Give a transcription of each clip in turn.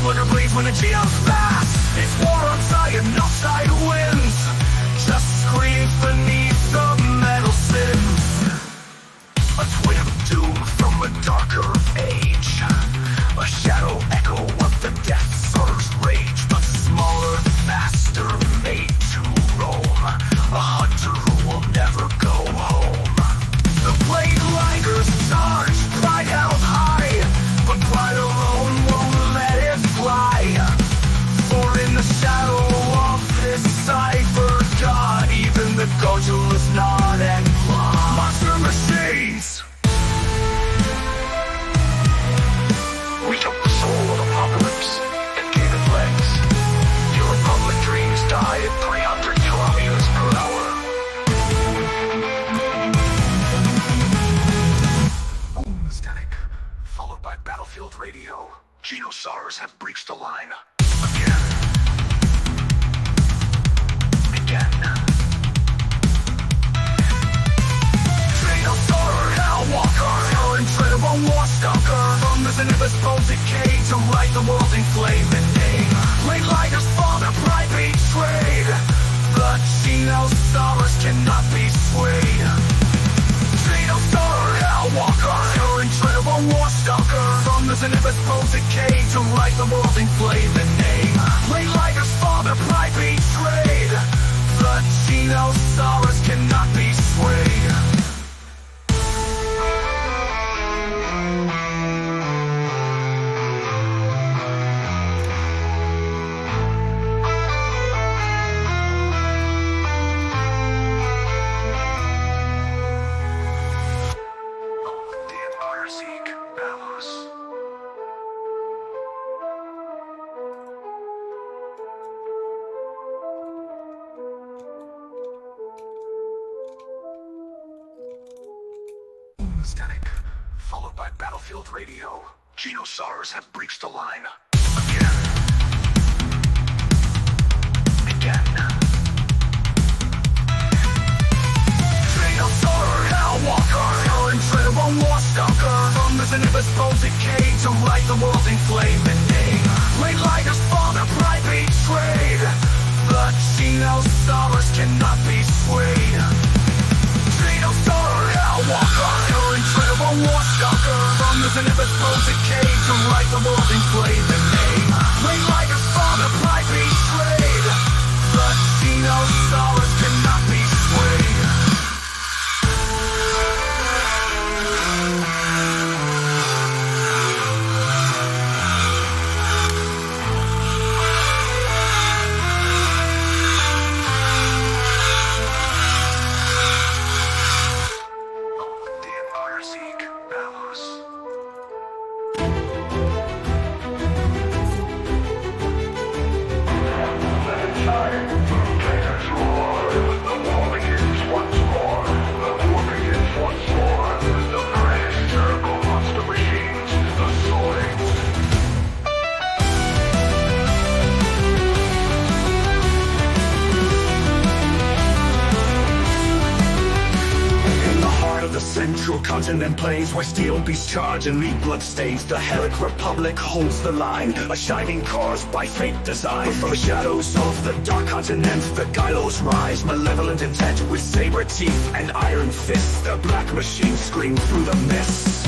Splinter bleeds when the Geno's fast. It's war on sight and offside wins. Just screams beneath the metal sins. A twin of doom from a darker age. A shadow echo of the Death Saucer's rage. But smaller, faster, made to roam. A hunter who will never go home. The blade ligers charge, pride held high. But pride alone won't let it fly. For in the shadow of this cyber god, even the Godzillas nod and claw. Monster machines! We took the soul of Apocalypse and gave it legs. Your Republic dreams die at 300 kilometers per hour. Boom static, followed by battlefield radio. Genosaurs have breached the line. Again. Genosaurer, Hellwalker, your incredible war stalker. From this invisible decay to light the world in flame and name. Late lighters fall, their pride betrayed. The Genosaurers cannot be swayed. Genosaurer, Hellwalker, your incredible war stalker. From this invisible decay to light the world in flame and name. Late lighters fall, their pride betrayed. The Genosaurers cannot be swayed. The Empire Seek Battles. Static, followed by battlefield radio. Genosaurs have breached the line. Again. Genosaurer, Hellwalker, your incredible war stalker. From this invisible decay to light the world in flame and name. Late lighters fall, their pride betrayed. The Genosaurers cannot be swayed. Genosaurer, Hellwalker, your incredible war stalker. From this invisible decay to light the world in flame and name. Late lighters fall, their pride betrayed. The Genosaurers cannot be swayed. The Empire Seek Battles. The central continent plains where steel beasts charge and leave bloodstains. The Helic Republic holds the line, a shining course by fate designed. From the shadows of the dark continent, the Gylos rise, malevolent intent with saber teeth and iron fists. The black machines scream through the mists.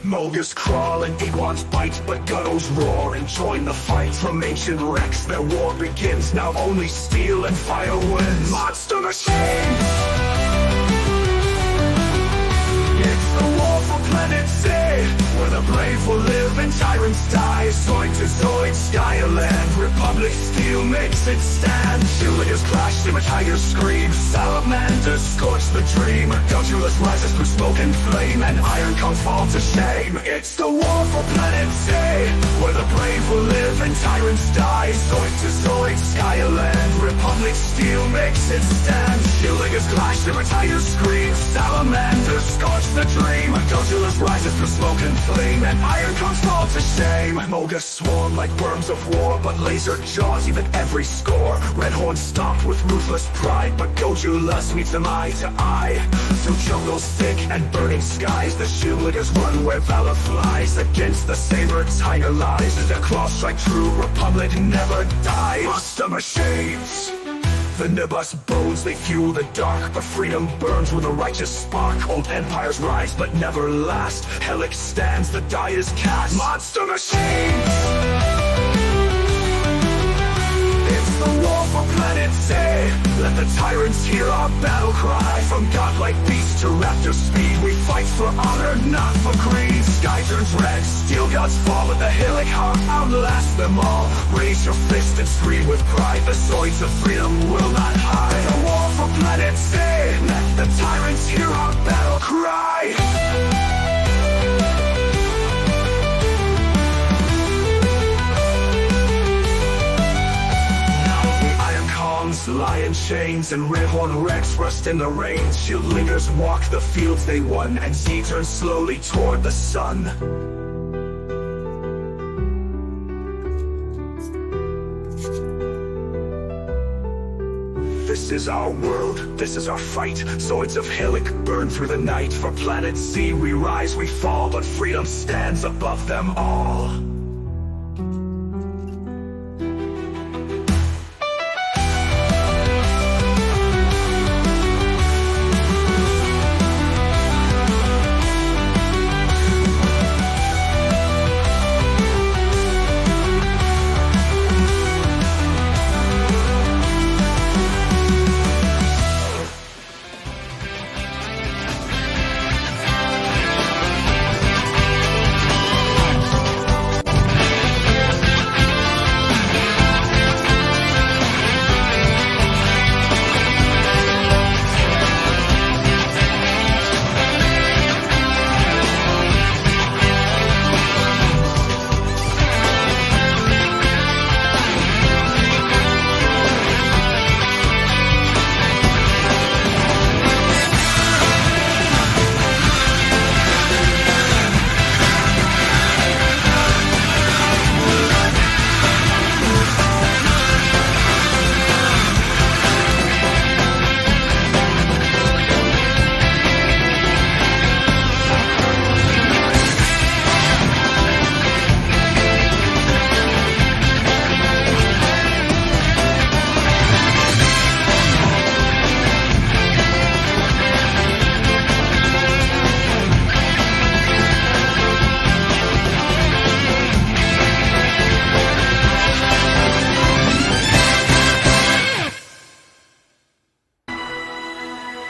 Mogus crawl and iguans bite, but guttos roar and join the fight. From ancient wrecks their war begins, now only steel and fire wins. Monster machines! It's the war for Planet Z, where the brave will live and tyrants die. Zoid to Zoids, sky and land, Republic steel makes its stand. Shielders clash, timber tigers scream, salamanders scorch the dream. Godzillas rises through smoke and flame, and iron cones fall to shame. It's the war for Planet Z, where the brave will live and tyrants die. Zoid to Zoids, sky and land, Republic steel makes its stand. Shielders clash, timber tigers scream, salamanders scorch the dream. Godzilla's rises through smoke and flame, and Iron Kong's fall to shame. Mogas swarm like worms of war, but laser jaws even every score. Red horns stomp with ruthless pride, but Godzilla meets them eye to eye. Through jungles thick and burning skies, the shieldliggers run where valor flies. Against the saber tiger lies, and the claw strike true, Republic never dies. Monster machines, the Nibus bones, they fuel the dark, but freedom burns with a righteous spark. Old empires rise, but never last. Helix stands, the die is cast. Monster machines, it's the war for planet Z. Let the tyrants hear our battle cry. From godlike beasts to raptor speed, we fight for honor, not for greed. Sky turns red, steel gods fall, but the Helic heart outlasts them all. Raise your fist and scream with pride, the Zoids of freedom will not hide. The war for planet Z, let the tyrants hear our battle cry. Lion chains and Redhorn Rex rust in the rains. Shieldlingers walk the fields they won, and Z turns slowly toward the sun. This is our world, this is our fight. Zoids of Helic burn through the night. For planet Z we rise, we fall, but freedom stands above them all.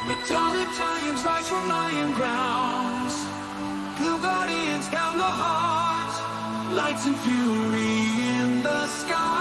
Metallic giants rise from lion grounds. Blue guardians down the heart. Lights and fury in the sky.